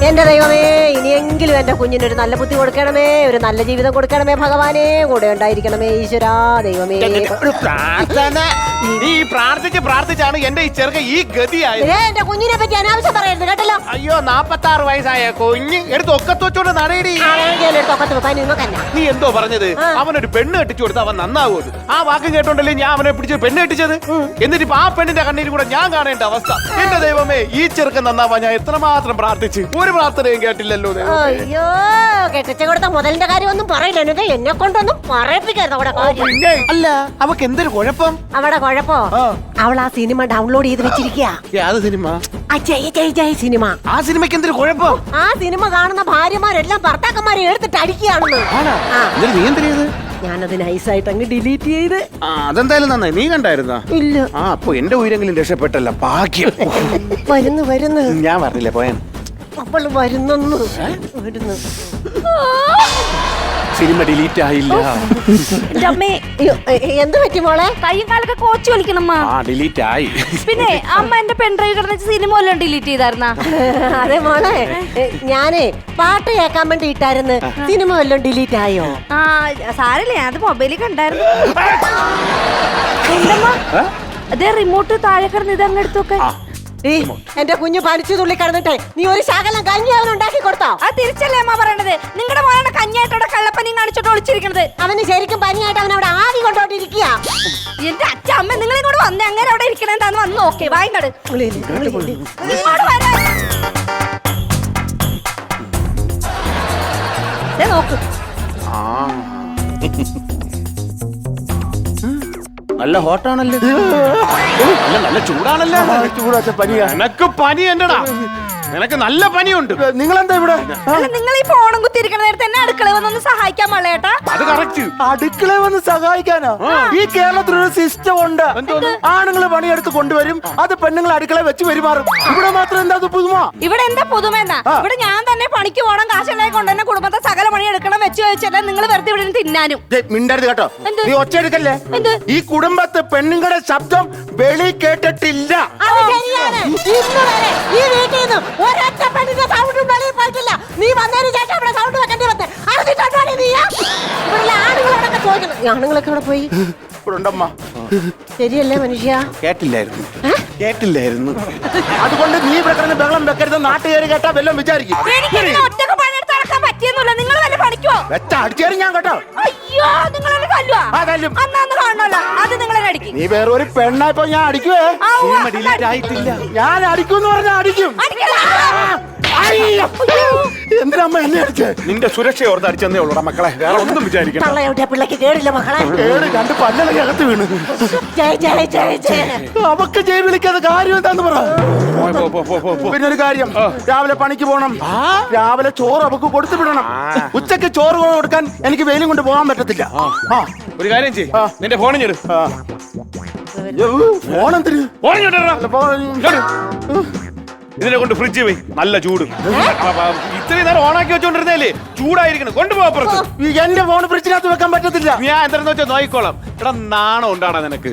എന്റെ ദൈവമേ, ഇനിയെങ്കിലും എന്റെ കുഞ്ഞിനൊരു നല്ല ബുദ്ധി കൊടുക്കണമേ, ഒരു നല്ല ജീവിതം കൊടുക്കണമേ ഭഗവാനെ, കൂടെ ഉണ്ടായിരിക്കണമേ ഈശ്വരാ ദൈവമേ. ഒരു പ്രാർത്ഥന നീ പ്രാർത്ഥിച്ചാണ് എന്റെ ഈ ചെറുക്ക ഈ ഗതിയായത്. എന്റെ കുഞ്ഞിനെ പറ്റി അനാവശ്യം പറയരുത് കേട്ടല്ലോ. അയ്യോ 46 വയസ്സായ കുഞ്ഞ് എടുത്ത് ഒക്കത്ത് വെച്ചോണ്ട് നടയടി. നീ എന്തോ പറഞ്ഞത്? അവനൊരു പെണ്ണ് കെട്ടിച്ചു കൊടുത്ത് അവൻ നന്നാവൂത്. ആ വാക്ക് കേട്ടോണ്ടല്ലേ ഞാൻ അവനെ പിടിച്ച് പെണ്ണ് കെട്ടിച്ചത്. എന്നിട്ട് ഇപ്പൊ ആ പെണ്ണിന്റെ കണ്ണീര് കൂടെ ഞാൻ കാണേണ്ട അവസ്ഥ. എന്റെ ദൈവമേ, ഈ ചെറുക്കൻ നന്നാവാൻ ഞാൻ എത്രമാത്രം പ്രാർത്ഥിച്ചു, ഒരു പ്രാർത്ഥനയും കേട്ടില്ലല്ലോ. അയ്യോ, കെട്ടിച്ചു കൊടുത്ത മുതലിന്റെ കാര്യം ഒന്നും പറയില്ല, എന്നെ കൊണ്ടൊന്നും പറയിപ്പിക്കരുത്. അവിടെ അല്ല, അവക്ക് എന്തൊരു കുഴപ്പം? അവിടെ കുഴപ്പോ അവൾ ആ സിനിമ ഡൗൺലോഡ് ചെയ്ത് വെച്ചിരിക്കുക. ഏത് സിനിമ? സിനിമ. ആ സിനിമയ്ക്ക് എന്തൊരു കുഴപ്പം? ആ സിനിമ കാണുന്ന ഭാര്യമാരെല്ലാം ഭർത്താക്കന്മാരെ എടുത്തിട്ട് അടിക്കുകയാണെന്ന്. നീ എന്തിനത്? ഞാനത് നൈസായിട്ട് അങ്ങ് ഡിലീറ്റ് ചെയ്ത്. അതെന്തായാലും നന്നായി. നീ കണ്ടായിരുന്നാ? ഇല്ല. അപ്പൊ എന്റെ ഉയരെങ്കിലും രക്ഷപ്പെട്ടല്ല, ഭാഗ്യം. വരുന്നു ഞാൻ പറഞ്ഞില്ലേ പോയാൻ. അപ്പോൾ വരുന്നു. സിനിമ ഡിലീറ്റ് ആയില്ല. എന്ത് പറ്റി മോളെ? കൈയും കാലൊക്കെ കോച്ചു വലിക്കണം. ഡിലീറ്റ് ആയി. പിന്നെ അമ്മ എന്റെ പെൺഡ്രൈവ് കിടന്ന സിനിമ വല്ലതും ഡിലീറ്റ് ചെയ്തായിരുന്ന? അതെ മോളെ, ഞാനേ പാട്ട് കേൾക്കാൻ വേണ്ടി ഇട്ടായിരുന്നു. സിനിമ വല്ലതും ഡിലീറ്റ് ആയോ? സാരല്ലേ, അത് മൊബൈലിൽ കണ്ടായിരുന്നു. അതെ, റിമോട്ട് താഴെ കിടന്ന് ഇതങ്ങ് എടുത്തൊക്കെ. എന്റെ കുഞ്ഞു പനിച്ചു തുള്ളി കിടന്നിട്ടേ നീ ഒരു ശകലം കഞ്ഞി അവൻ ഉണ്ടാക്കി കൊടുത്തോ? അത് തിരിച്ചല്ലേ അമ്മ പറയണത്? നിങ്ങളുടെ മോനാണ് കഞ്ഞായിട്ടോടെ കള്ളപ്പനിയും കാണിച്ചോട്ട് ഒളിച്ചിരിക്കണത്. അവന് ശരിക്കും പനിയായിട്ട് അവൻ അവിടെ ആവി കൊണ്ടോണ്ടിരിക്കുക. എന്റെ അച്ഛമ്മ നിങ്ങൾ ഇങ്ങോട്ട് വന്നേ, അങ്ങനെ അവിടെ ഇരിക്കണെന്താന്ന് വന്ന് നോക്കേ. വായിങ്ങട് നോക്ക്. നല്ല ഹോട്ടാണല്ലോ, നല്ല ചൂടാണല്ലോ. ചൂടാച്ച പനിയാ. എനക്ക് പനി എന്റെടാ, നിനക്ക് നല്ല പനിയുണ്ട്. നിങ്ങളെന്താ ഇവിടെ? നിങ്ങൾ ഈ ഫോണും കുത്തിരിക്കണ നേരത്തെ എന്നെ അടുക്കള വന്നൊന്ന് സഹായിക്കാൻ പാടില്ലേട്ടാ? അത് കറക്റ്റ്. അടുക്കള വന്ന് സഹായിക്കാനോ? ഈ കേരളത്തിലൊരു സിസ്റ്റം ഉണ്ട്. ആണുങ്ങൾ പണിയെടുത്ത് കൊണ്ടുവരും, അത് പെണ്ണുങ്ങൾ അടുക്കള വെച്ച് പെരുമാറും. ഇവിടെ മാത്രം എന്താ പുതുമ? ഇവിടെ എന്താ പുതുമ എന്നാ? ഇവിടെ ഞാൻ തന്നെ പണിക്ക് പോകണം, കാശുണ്ടായി കൊണ്ടുതന്നെ കുടുംബത്തെ സകല പണി എടുക്കണം, വെച്ച് ചോദിച്ചല്ലേ നിങ്ങൾ വെറുതെ ഇവിടെ തിന്നാനും. മിണ്ടരുത് കേട്ടോ, നീ ഒച്ച എടുക്കല്ലേ. ഈ കുടുംബത്തെ പെണ്ണുങ്ങളുടെ ശബ്ദം വെളി കേട്ടിട്ടില്ല. ഒരൊറ്റ പെണ്ണിന്റെ സൗണ്ടും വെളിയിൽ പോയിട്ടില്ല. നീ വന്നതിന് ശേഷം ഇവിടെ സൗണ്ട് വെക്കേണ്ടി വന്നേ. ആണുങ്ങളോടൊക്കെ ചോദിക്കണം. ഈ ആണുങ്ങളൊക്കെ ഇവിടെ പോയി. ശരിയല്ലേ മനുഷ്യ? കേട്ടില്ലായിരുന്നു. അതുകൊണ്ട് നീ ഇവിടെ കിടന്ന് ബഹളം വെക്കരുത്. നാട്ടുകാര് കേട്ടാ വല്ലതും വിചാരിക്കും. ഒറ്റക്ക് പണിയെടുത്ത് നടക്കാൻ പറ്റിയെന്നില്ല. നിങ്ങൾ വല്ല പണിക്കോ? അടിച്ചേരും ഞാൻ കേട്ടോ. അയ്യോ, നിങ്ങൾ എന്നെ തല്ലുവാ? അന്നാന്ന് കാണണല്ലോ, അത് നിങ്ങളെ അടിക്കും. നീ വേറൊരു പെണ്ണായപ്പോ ഞാൻ അടിക്കുവേ. ഡിലീറ്റ് ആയിട്ടില്ല. ഞാൻ അടിക്കും പറഞ്ഞാൽ അടിക്കും. എന്തിനമ്മ എന്നെ അടിച്ചേ? നിന്റെ സുരക്ഷ ഓർത്ത് അടിച്ചെന്നേ ഉള്ളൂടാ മക്കളെ, വേറെ ഒന്നും വിചാരിക്കണം. പിള്ളക്ക് കേടില്ല മക്കളെ. രണ്ട് പല്ലൊക്കെ അകത്ത് വീണ്. അവക്ക് ജയ് വിളിക്കാതെ കാര്യം എന്താന്ന് പറ. പിന്നെ ഒരു കാര്യം, രാവിലെ പണിക്ക് പോണം. രാവിലെ ചോറ് അവക്ക് കൊടുത്തു വിടണം. ഉച്ചക്ക് ചോറ് കൊടുക്കാൻ എനിക്ക് വെയിലും കൊണ്ട് പോകാൻ പറ്റത്തില്ല. ഒരു കാര്യം ചെയ്യ്, നിന്റെ ഫോണിഞ്ഞെടു. ഫോണെന്തിന്? ഇതിനെ കൊണ്ട് ഫ്രിഡ്ജ് പോയി, നല്ല ചൂട്. ഇത്രയും നേരം ഓണാക്കി വെച്ചോണ്ടിരുന്നേലേ, ചൂടായിരിക്കണം. കൊണ്ടുപോകപ്പുറത്ത്. എന്റെ ഫോൺ ഫ്രിഡ്ജിനകത്ത് വെക്കാൻ പറ്റത്തില്ല. ഞാൻ എന്താണെന്ന് വെച്ചാൽ നോക്കിക്കോളാം. എടാ നാണം ഉണ്ടാടാ നിനക്ക്?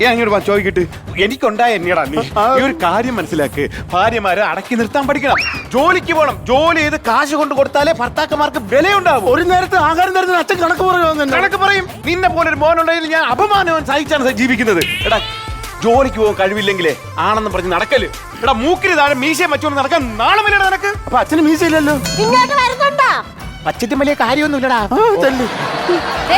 അങ്ങോട്ട് ചോദിക്കിട്ട് എനിക്കുണ്ടായ എന്നടാ നീ ഒരു കാര്യം മനസ്സിലാക്ക്. ഭാര്യമാരെ അടക്കി നിർത്താൻ പഠിക്കണം. ജോലിക്ക് പോകണം. ജോലി ചെയ്ത് കാശ് കൊണ്ട് കൊടുത്താലേ ഭർത്താക്കന്മാർക്ക് വിലയുണ്ടാവും. ഒരു നേരത്തെ ആഹാരം തരുന്ന അച്ഛൻ കണക്ക് പറയുമോ? കണക്ക് പറയും. നിന്നെ പോലെ ഒരു മോനുണ്ടെങ്കിൽ ഞാൻ അപമാനം സഹിച്ചാണ് ജീവിക്കുന്നത്. എടാ, ജോലിക്ക് പോകാൻ കഴിവില്ലെങ്കിലേ ആണെന്ന് പറഞ്ഞ് നടക്കല്. എടാ, മൂക്കിന് താഴെ മീശയും വെച്ചോണ്ട് നടക്കാൻ നാണമില്ലടാ നിനക്ക്? അപ്പൊ അച്ഛന് മീശയില്ലല്ലോ. ഇങ്ങോട്ട് വരുന്നുണ്ടോ? പച്ചറ്റും വലിയ കാര്യമൊന്നുമില്ലടാ.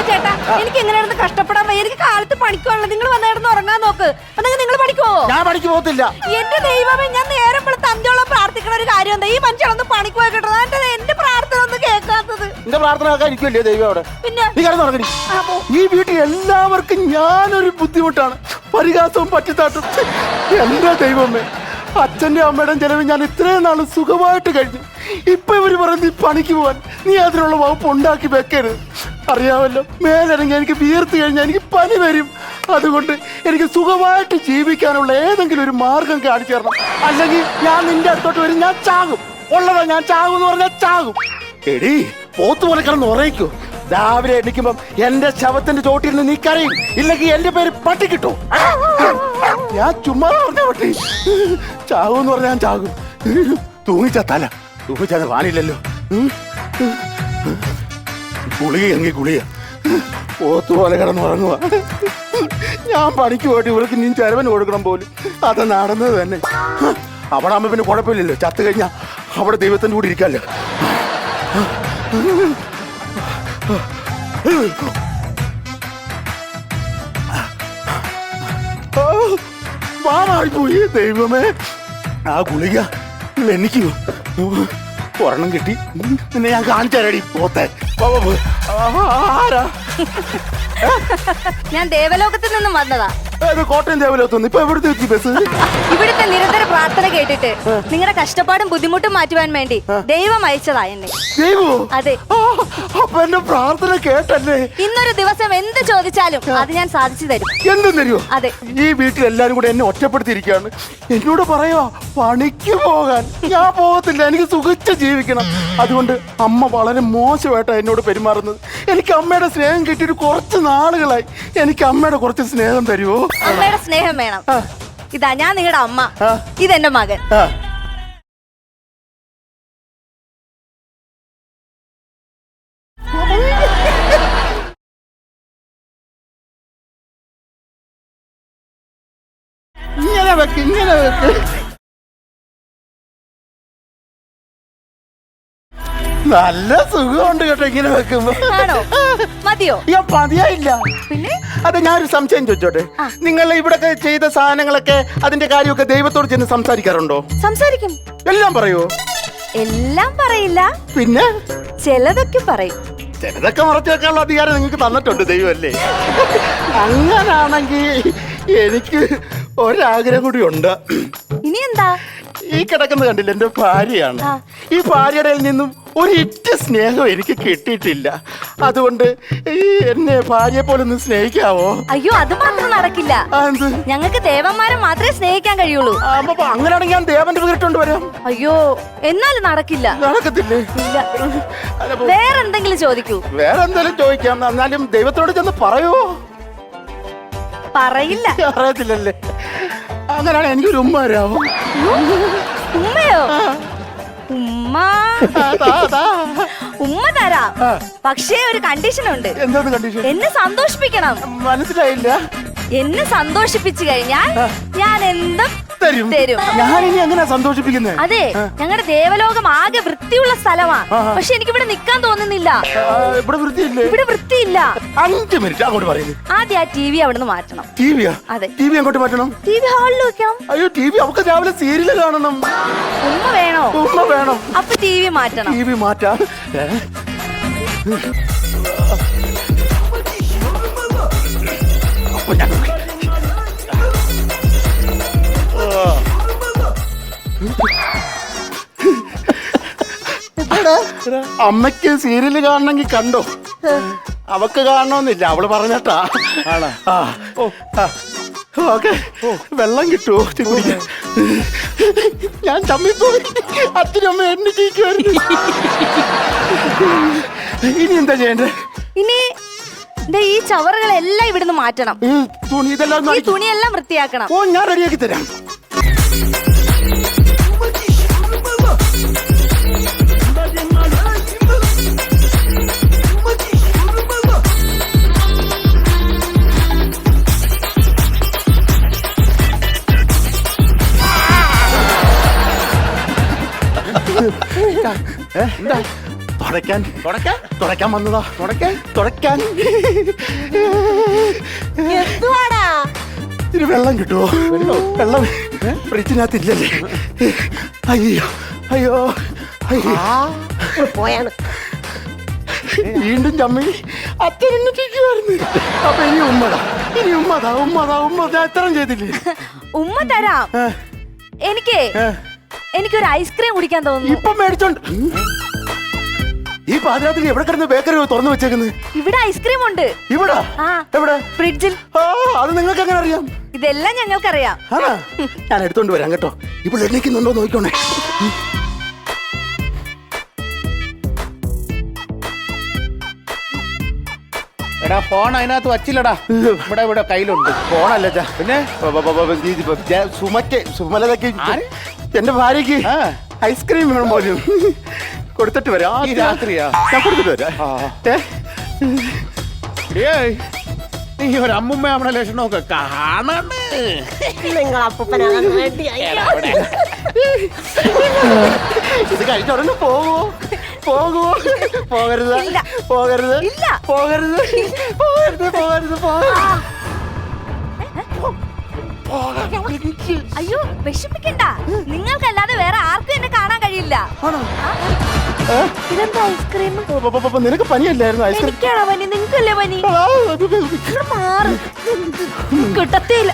ചേട്ടാ, എനിക്ക് എങ്ങനെയാണെന്ന് കഷ്ടപ്പെടാൻ വയ്യ. എനിക്ക് കാലത്ത് പണിക്കുവാണല്ലോ. നിങ്ങൾ വന്നിടന്ന് ഉറങ്ങാൻ നോക്ക്. അതെങ്കിൽ നിങ്ങൾ പഠിക്കുവോ? ഞാൻ പണിക്ക് പോകത്തില്ല. എന്റെ ദൈവമേ, ഞാൻ നേരം തന്തയോളം പ്രാർത്ഥിക്കണ ഒരു കാര്യം എന്താ? ഈ മനുഷ്യനൊന്ന് പണിക്ക് പോയി കിട്ടണം. എന്റെ പ്രാർത്ഥന ഒന്നും കേൾക്കാത്തത്. എന്റെ പ്രാർത്ഥന കേൾക്കാൻ ഇരിക്കുമല്ലേ ദൈവം അവിടെ? പിന്നെ നീ കിടന്നുറങ്ങടി. ഈ വീട്ടിൽ എല്ലാവർക്കും ഞാനൊരു ബുദ്ധിമുട്ടാണ്, പരിഹാസവും പറ്റിത്താട്ടും. എന്താ ദൈവമേ, അച്ഛന്റെ അമ്മയുടെയും ചെലവ് ഞാൻ ഇത്രയും നാള് സുഖമായിട്ട് കഴിഞ്ഞു. ഇപ്പൊ ഇവര് പറയുന്നത് പണിക്ക് പോവാൻ. നീ അതിനുള്ള വകുപ്പ് ഉണ്ടാക്കി വെക്കരുത്. അറിയാമല്ലോ, മേലിറങ്ങി എനിക്ക് വീർത്ത് കഴിഞ്ഞാൽ എനിക്ക് പനി വരും. അതുകൊണ്ട് എനിക്ക് സുഖമായിട്ട് ജീവിക്കാനുള്ള ഏതെങ്കിലും ഒരു മാർഗം കാണിച്ചു തരണം. അല്ലെങ്കിൽ ഞാൻ നിന്റെ അടുത്തോട്ട് വരും, ഞാൻ ചാകും. ഉള്ളതാ, ഞാൻ ചാകും എന്ന് പറഞ്ഞാൽ ചാകും. എടീ, പോത്തുപോലെ കിടന്ന് ഉറയിക്കോ. രാവിലെ എണ്ണിക്കുമ്പം എന്റെ ശവത്തിന്റെ ചോട്ടിരുന്ന് നീ കരയും. ഇല്ലെങ്കിൽ എന്റെ പേര് പട്ടി കിട്ടും. ഞാൻ ചുമ്മാ പറഞ്ഞ പട്ടി. ചാകും എന്ന് പറഞ്ഞാൽ ഞാൻ ചാകും. തൂങ്ങിച്ച തല സൂപ്പിച്ചാൽ പാനില്ലല്ലോ. ഗുളിക എങ്കിൽ ഗുളിക പോത്തുപോലെ കിടന്നുറങ്ങുക. ഞാൻ പണിക്ക് പോയിട്ട് ഇവർക്ക് നീ ചെലവന് കൊടുക്കണം പോലും. അത് നടന്നത് തന്നെ. അവിടെ ആകുമ്പോൾ പിന്നെ കുഴപ്പമില്ലല്ലോ. ചത്തു കഴിഞ്ഞാൽ അവിടെ ദൈവത്തിൻ്റെ കൂടെ ഇരിക്കാമല്ലോ. വാണായിപ്പോയി ദൈവമേ. ആ ഗുളിക എനിക്ക് ഒരെണ്ണം കിട്ടി. പിന്നെ ഞാൻ കാണിച്ചു തരടി പോത്തെ. ആരാ? ഞാൻ ദേവലോകത്തിൽ നിന്നും വന്നതാ. കോട്ടയം ദേവലോകത്തുനിന്ന്. ഇപ്പൊ എവിടുത്തെ എത്തി ബസ്? ഇവിടുത്തെ നിരന്തര പ്രാർത്ഥന കേട്ടിട്ട് നിങ്ങളുടെ കഷ്ടപ്പാടും ബുദ്ധിമുട്ടും മാറ്റുവാൻ വേണ്ടി ദൈവം അയച്ചതാ എന്നെ. ദൈവോ? അതെ. അപ്പൊ എന്റെ പ്രാർത്ഥന കേട്ടല്ലേ? ഇന്നൊരു ദിവസം എന്ത് ചോദിച്ചാലും അത് ഞാൻ സാധിച്ചു തരും. എന്തും തരുമോ? അതെ. ഈ വീട്ടിൽ എല്ലാരും കൂടെ എന്നെ ഒറ്റപ്പെടുത്തിയിരിക്കുകയാണ്. എന്നോട് പറയുവാ പണിക്ക് പോകാൻ. ഞാൻ പോകത്തില്ല, എനിക്ക് സുഖിച്ച് ജീവിക്കണം. അതുകൊണ്ട് അമ്മ വളരെ മോശമായിട്ടാണ് എന്നോട് പെരുമാറുന്നത്. എനിക്ക് അമ്മയുടെ സ്നേഹം കിട്ടിയിട്ട് കുറച്ച് നാളുകളായി. എനിക്ക് അമ്മയുടെ കുറച്ച് സ്നേഹം തരുമോ? അമ്മയുടെ സ്നേഹം വേണം. ഇതാ ഞാൻ നിങ്ങളുടെ അമ്മ, ഇതെന്റെ മകൻ. ഇങ്ങനെ വെക്ക്, ഇങ്ങനെ വെക്ക്. നല്ല സുഖമുണ്ട് കേട്ടോ ഇങ്ങനെ വെക്കുമ്പോ. ആണോ? മതിയോ? ഞാൻ മതിയായില്ല. പിന്നെ അത് ഞാനൊരു സംശയം ചോദിച്ചോട്ടെ. നിങ്ങൾ ഇവിടെ ചെയ്ത സാധനങ്ങളൊക്കെ അതിന്റെ കാര്യമൊക്കെ ദൈവത്തോട് ചെന്ന് സംസാരിക്കാറുണ്ടോ? സംസാരിക്കും. എല്ലാം പറയുമോ? എല്ലാം പറയില്ല, പിന്നെ ചിലതൊക്കെ പറയും. ചിലതൊക്കെ മറച്ചു വെക്കാനുള്ള അധികാരം നിങ്ങൾക്ക് തന്നിട്ടുണ്ട് ദൈവമല്ലേ? അങ്ങനാണെങ്കിൽ എനിക്ക് ഒരാഗ്രഹം കൂടി ഉണ്ട്. ഇനി എന്താ? ഈ കിടക്കുന്നത് കണ്ടില്ല, എന്റെ ഭാര്യയാണ്. ഈ ഭാര്യയുടെ നിന്നും ഒരിറ്റ സ്നേഹം എനിക്ക് കിട്ടിയിട്ടില്ല. അതുകൊണ്ട് എന്നെ ഭാര്യയെ പോലെ ഒന്ന് സ്നേഹിക്കാവോ? അയ്യോ, അത് മാത്രം നടക്കില്ല. ഞങ്ങൾക്ക് ദേവന്മാരെ മാത്രമേ സ്നേഹിക്കാൻ കഴിയുള്ളൂ. അപ്പൊ അങ്ങനെയാണെങ്കിൽ ഞാൻ ദേവന്റെ വീട്ടിട്ടുണ്ട് വരാം. അയ്യോ, എന്നാലും നടക്കില്ല. നടക്കത്തില്ലേ? ഇല്ല. വേറെന്തെങ്കിലും ചോദിക്കൂ. വേറെന്തെങ്കിലും ചോദിക്കാം. എന്നാലും ദൈവത്തോട് ചെന്ന് പറയോ? പറയില്ല. അറിയത്തില്ലല്ലേ? അങ്ങനെയാണ് എനിക്കൊരു ഉമ്മ തരാമോ? ഉമ്മയോ? ഉമ്മ ഉമ്മ തരാം. പക്ഷേ ഒരു കണ്ടീഷൻ ഉണ്ട്. എന്താണ് കണ്ടീഷൻ? എന്നെ സന്തോഷിപ്പിക്കണം. മനസ്സിലായില്ല. എന്നെ സന്തോഷിപ്പിച്ചു കഴിഞ്ഞാൽ ഞാൻ എന്തും തരും. ഞാനിനി എങ്ങനെ സന്തോഷിപ്പിക്കുന്നത്? അതെ, ഞങ്ങളുടെ ദേവലോകം ആകെ വൃത്തിയുള്ള സ്ഥലമാണ്. പക്ഷെ എനിക്ക് ഇവിടെ നിക്കാൻ തോന്നുന്നില്ല. ഇവിടെ വൃത്തിയില്ലേ? ഇവിടെ വൃത്തിയില്ല. 5 മിനിറ്റ് അങ്ങോട്ട് പറയുന്നു. ആദ്യം ആ ടി വി അവിടെ നിന്ന് മാറ്റണം. ടിവിയാ? അതെ. ടി വി അങ്ങോട്ട് മാറ്റണം. ടി വി ഹാളിൽ വെക്കണം. അയ്യോ, ടി വി അവർക്ക് രാവിലെ സീരിയല് കാണണം. ഉമ്മ വേണോ? ഉമ്മ വേണം. അപ്പൊ ടി വി മാറ്റണം. ടി വി മാറ്റാം. അമ്മയ്ക്ക് സീരിയല് കാണണമെങ്കിൽ കണ്ടോ? അവക്ക് കാണണമെന്നില്ല, അവള് പറഞ്ഞട്ടാ. ഓക്കെ, വെള്ളം കിട്ടുമോ? ഞാൻ ചമ്മിപ്പോയി. അച്ഛനും അമ്മ എന്നെ ചെയ്യിക്കുമായിരുന്നു. ഇനി എന്താ ചെയ്യണ്ടേ? ഇനി ഈ ചവറുകളെല്ലാം ഇവിടുന്ന് മാറ്റണം. ഈ തുണിയെല്ലാം വൃത്തിയാക്കണം. ഓ, ഞാൻ റെഡിയാക്കി തരാം. തുടയ്ക്കാൻ വന്നതാ. തുടയ്ക്കാൻ എന്തുവാടാ? ഇനി വെള്ളം കിട്ടുമോ? വെള്ളം ഫ്രിഡ്ജിനകത്ത് ഇല്ലല്ലേ? അയ്യോ അയ്യോ അയ്യോ, പോയാണ്. വീണ്ടും ചമ്മി അച്ഛനെന്നിരിക്കുവായിരുന്നു. അപ്പൊ ഇനി ഉമ്മതാ. ഞാൻ ഇത്രയും ചെയ്തില്ലേ? ഉമ്മ തരാം. എനിക്കൊരു ഐസ്ക്രീം കുടിക്കാൻ തോന്നുന്നു. ഇപ്പൊ മേടിച്ചോണ്ട് ഈ പാതിരാത്രി എവിടെ കിടന്ന് ബേക്കറി തുറന്നു വെച്ചേക്കുന്നത്? ഇവിടെ ഐസ്ക്രീം ഉണ്ട്. ഇവിടെ? എവിടെ? ഫ്രിഡ്ജിൽ. അത് നിങ്ങൾക്ക് എങ്ങനെ അറിയാം? ഇതെല്ലാം ഞങ്ങൾക്കറിയാം. ഞാൻ എടുത്തോണ്ട് വരാം കേട്ടോ. ഇപ്പോൾ എണ്ണിക്കുന്നുണ്ടോ നോക്കണേ. എടാ, ഫോൺ അതിനകത്ത് വച്ചില്ലടാ. ഇവിടെ കയ്യിലുണ്ട്. ഫോണല്ല പിന്നെ സുമലതയ്ക്ക്, എന്റെ ഭാര്യക്ക് ഐസ്ക്രീം വേണം പോലും. കൊടുത്തിട്ട് വരാം. ഈ രാത്രിയാ? ഞാൻ കൊടുത്തിട്ട് വരാം. നീ ഒരു അമ്മുമ്മ നമ്മുടെ ലക്ഷണമൊക്കെ കാണണേ. നിങ്ങൾ അപ്പൂപ്പനാകാൻ വേണ്ടിയായി. ഇത് കഴിഞ്ഞ ഉടനെ പോകൂ. പോകരുത്. ഇല്ല. പോകരുത്. ഇല്ല. പോകരുത്. പോകരുത്. പോകരുത്. അയ്യോ വിഷമിക്കണ്ട, നിങ്ങൾക്കല്ലാതെ വേറെ ആർക്കും എന്നെ കാണാൻ കഴിയില്ല. ഇതെന്താ ഐസ്ക്രീം? നിനക്ക് പനിയല്ലായിരുന്നു? ഐസ്ക്രീം എനിക്കാണോ പനി? നിങ്ങൾക്കല്ലേ പനി? മാറ്, കിട്ടത്തില്ല.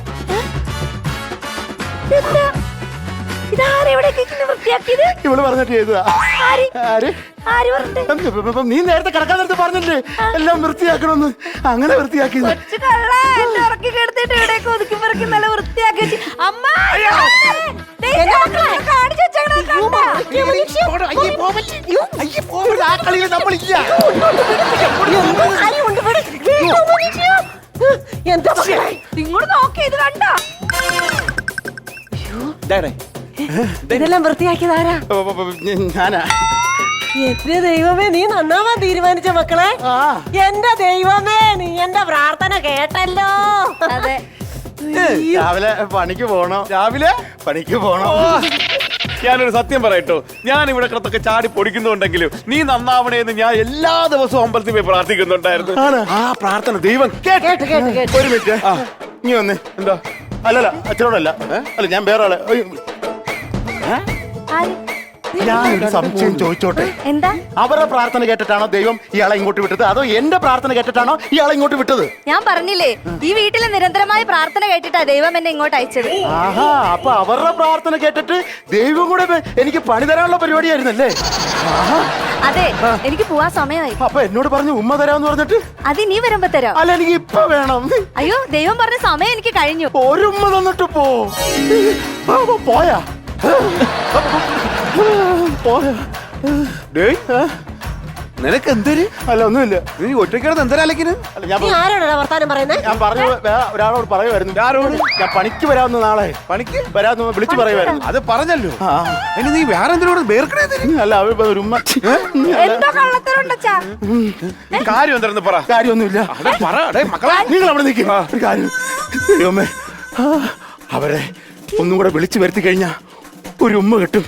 ഇതാരെ ഇവിടെ വൃത്തിയാക്കിയത്? ഇവള് പറഞ്ഞിട്ട് ചെയ്തതാ. ആര് പറഞ്ഞിട്ട്? നീ നേരത്തെ കിടക്കാൻ നേരത്തെ പറഞ്ഞില്ലേ എല്ലാം വൃത്തിയാക്കണമെന്ന്. അങ്ങനെ വൃത്തിയാക്കിയത്. കൊച്ചു കള്ള, എന്നെ ഉറക്കി കിടത്തിട്ട് ഇവിടേക്ക് ഒതുക്കി പെറുക്കി നല്ല വൃത്തിയാക്കി വെച്ച്. അമ്മ കാണിച്ചു വെച്ചേക്കണത് കണ്ടാ? ആ കളിയിൽ നമ്മളില്ല. എന്താ ഇങ്ങോട്ട് നോക്കി, ഇത് കണ്ടാ? ഇതെല്ലാം വൃത്തിയാക്കിയതാരാ? ഞാനാ. എന്റെ ദൈവമേ, നീ നന്നാവാൻ തീരുമാനിച്ച മക്കളെ. എന്റെ ദൈവമേ, നീ എന്റെ പ്രാർത്ഥന കേട്ടല്ലോ. അതെ, രാവിലെ പണിക്ക് പോണോ? രാവിലെ പണിക്ക് പോണോ? ഞാനൊരു സത്യം പറയട്ടോ, ഞാൻ ഇവിടെ കിടത്തൊക്കെ ചാടി പൊടിക്കുന്നുണ്ടെങ്കിലും നീ നന്നാവണേന്ന് ഞാൻ എല്ലാ ദിവസവും അമ്പലത്തിൽ പോയി പ്രാർത്ഥിക്കുന്നുണ്ടായിരുന്നു. ആ പ്രാർത്ഥന ദൈവം കേട്ട് കേട്ട് കേട്ട്. ഒരു മിനിറ്റ്. നീ വന്നേ. എന്താ? അല്ലല്ല, അച്ഛനോടല്ല. അല്ല, ഞാൻ വേറെ ആളെ. ആര്? ഞാനൊരു സംശയം ചോദിച്ചോട്ടെ? എന്താ? അവരുടെ പ്രാർത്ഥന കേട്ടിട്ടാണോ ദൈവം ഇയാളെ ഇങ്ങോട്ട് വിട്ടത്, അതോ എന്റെ പ്രാർത്ഥന കേട്ടിട്ടാണോ ഇയാളെ ഇങ്ങോട്ട് വിട്ടത്? ഞാൻ പറഞ്ഞില്ലേ, ഈ വീട്ടിൽ നിരന്തരമായി പ്രാർത്ഥന കേട്ടിട്ടാ ദൈവം എന്നെ ഇങ്ങോട്ട് അയച്ചത്. ആഹാ, അപ്പൊ അവരുടെ പ്രാർത്ഥന കേട്ടിട്ട് ദൈവം കൂടെ എനിക്ക് പണി തരാനുള്ള പരിപാടിയായിരുന്നല്ലേ? അതെ, എനിക്ക് പോവാൻ സമയമായി. അപ്പൊ എന്നോട് പറഞ്ഞു ഉമ്മ തരാമെന്ന് പറഞ്ഞിട്ട്. അത് നീ വരുമ്പോ തരാം. അല്ല, എനിക്ക് ഇപ്പൊ വേണം. അയ്യോ, ദൈവം പറഞ്ഞ സമയം എനിക്ക് കഴിഞ്ഞു. ഒരു ഉമ്മ തന്നിട്ട് പോയാ നിനക്ക് എന്തൊരു? അല്ല, ഒന്നുമില്ല. നീ ഒറ്റയ്ക്കിടന്ന് എന്തരാലേക്കിന്? അല്ല, ഞാൻ നീ ആരോടാ വർത്താനം പറയുന്നത്? ഞാൻ പറഞ്ഞു ഒരാളോട് പറയുമായിരുന്നു. ആരോട്? ഞാൻ പണിക്ക് വരാവുന്ന നാളെ പണിക്ക് വരാന്ന് വിളിച്ചു പറയുമായിരുന്നു. അത് പറഞ്ഞല്ലോ. അതിന് നീ വേറെ എന്തിനോട് വേർക്കണേ? അല്ല, അവർ ഒരു ഉമ്മ. എന്തോ കള്ളത്തരുണ്ടച്ചാ? കാര്യം എന്താണെന്ന് പറ. കാര്യമൊന്നുമില്ല. മക്കളെ, നിങ്ങൾ അവിടെ നിൽക്കുക. ഒരു കാര്യം, ദൈവമേ, അവരെ ഒന്നും കൂടെ വിളിച്ചു വരുത്തി കഴിഞ്ഞാ ഒരു ഉമ്മ കിട്ടും.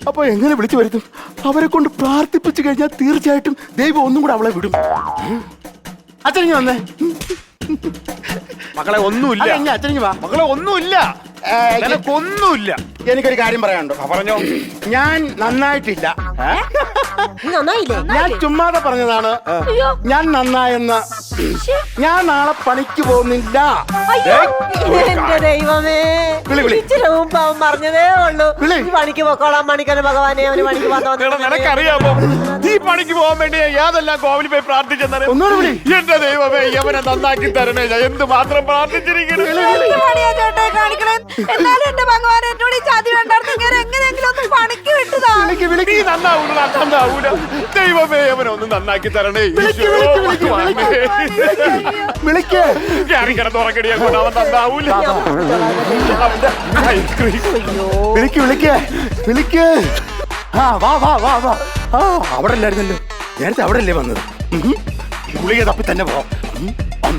അപ്പൊ എങ്ങനെ വിളിച്ചു വരുത്തും? അവരെ കൊണ്ട് പ്രാർത്ഥിപ്പിച്ചു കഴിഞ്ഞാൽ തീർച്ചയായിട്ടും ദൈവം ഒന്നും കൂടെ അവളെ വിടും. അച്ഛനിങ്ങി വന്നേ. മക്കളെ, ഒന്നുമില്ല. അച്ഛനിങ്ങി വാ. മക്കളെ, ഒന്നുമില്ല. ഒന്നുമില്ല. എനിക്കൊരു കാര്യം പറയാനുണ്ടോ? പറഞ്ഞോ. ഞാൻ നന്നായിട്ടില്ല. നീ നന്നായില്ലേ? ഞാൻ ചുമ്മാതെ പറഞ്ഞതാണ്. ഞാൻ നന്നായെന്ന്. ഞാൻ നാളെ പണിക്ക് പോകുന്നില്ല. എന്റെ ദൈവമേ, ഇച്ചിരി മുമ്പ് അവൻ പറഞ്ഞതേ ഉള്ളൂ നീ പണിക്ക് പോക്കോളാം. പണിക്കന് ഭഗവാനെ, അവന് പണിക്ക് നിനക്കറിയാമോ, ഈ പണിക്ക് പോകാൻ വേണ്ടി ഏതെല്ലാം കോവിലിൽ പോയി പ്രാർത്ഥിച്ചെന്നറിയാം. ഒന്നുകൂടെ വിളി. എന്റെ ദൈവമേ, യവനെ നന്നാക്കി തരണേ. ഞാൻ എന്ത് മാത്രം പ്രാർത്ഥിച്ചിരിക്കുന്നു. എന്നാലും എന്റെ ഭഗവാൻ എന്നോട് ഈ ചതി വേണ്ടായിരുന്നു. ഞാൻ എങ്ങനെയെങ്കിലും ഒന്ന് പണിക്ക് വിട്ടതാ. നീ നന്നാവൂല, നന്നാവൂല. ദൈവമേ, അവനെ ഒന്ന് നന്നാക്കി തരണേ. വിളിക്ക്. ഞാൻ കിടന്നുറങ്ങടിയെ കൊണ്ട് അവൻ നന്നാവൂല. വിളിക്ക് വിളിക്ക് വിളിക്ക്. ആ, വാ വാ വാ വാ. ആ, അവിടെ അല്ലായിരുന്നല്ലോ നേരത്തെ. അവിടെ അല്ലേ വന്നത്? ഗുളിക തപ്പി തന്നെ പോവാം. 1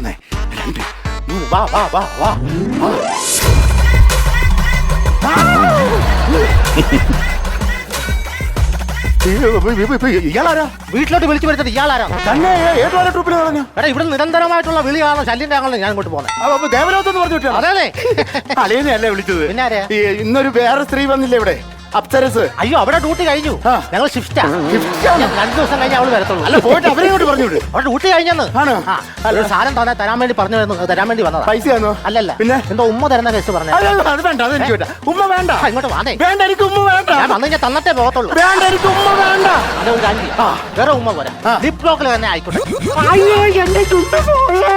2 3. വാ വാ വാ വാ. ഇയാളാരാ? വീട്ടിലോട്ട് വിളിച്ചു വരുത്തിട്ട് ഇയാളാരാ? തന്നെ ഏതോ ട്രൂപ്പിൽ പറഞ്ഞു. എടാ, ഇവിടെ നിരന്തരമായിട്ടുള്ള വിളിയാണ്, ശല്യം ആണല്ലോ ഞാൻ ഇങ്ങോട്ട് പോകുന്നത്. ദേവലോകത്തെന്ന് പറഞ്ഞു വിട്ടാ? അതെ, അളിയനെയല്ലേ വിളിച്ചത്? പിന്നെ ആരെയാ? ഇന്നൊരു വേറെ സ്ത്രീ വന്നില്ലേ ഇവിടെ, അപ്സരസ്? അയ്യോ, അവിടെ ഡ്യൂട്ടി കഴിഞ്ഞു. ഞങ്ങൾ ഷിഫ്റ്റാ. 2 ദിവസം കഴിഞ്ഞ് അവള് വരത്തുള്ളൂ. അല്ല, പോയിട്ട് അവരെ ഇങ്ങോട്ട് പറഞ്ഞു വിട്. അവിടെ ഡ്യൂട്ടി കഴിഞ്ഞെന്ന്. ആണ്. ഒരു സാധനം തരാൻ വേണ്ടി തരാൻ വേണ്ടി വന്നതാ. പൈസ തന്നോ? അല്ലല്ല, പിന്നെ എന്തോ ഉമ്മ തരുന്ന കേസ് പറഞ്ഞു. അത് വേണ്ട, അത് എനിക്ക് വേണ്ട. ഉമ്മ വേണ്ട. ഇങ്ങോട്ട് വാന്നേ. വേണ്ട, എനിക്ക് ഉമ്മ വേണ്ട. ഞാൻ വന്നു കഴിഞ്ഞാൽ തന്നിട്ടേ പോകത്തുള്ളൂ. വേണ്ട, എനിക്ക് ഉമ്മ വേണ്ട. അതൊരു കാര്യം, വേറെ ഉമ്മ പോരാ. ലിപ് ലോക്കിൽ തന്നെ ആയിക്കോട്ടെ. അയ്യോ, എന്റെ ചുണ്ട് പോയേ.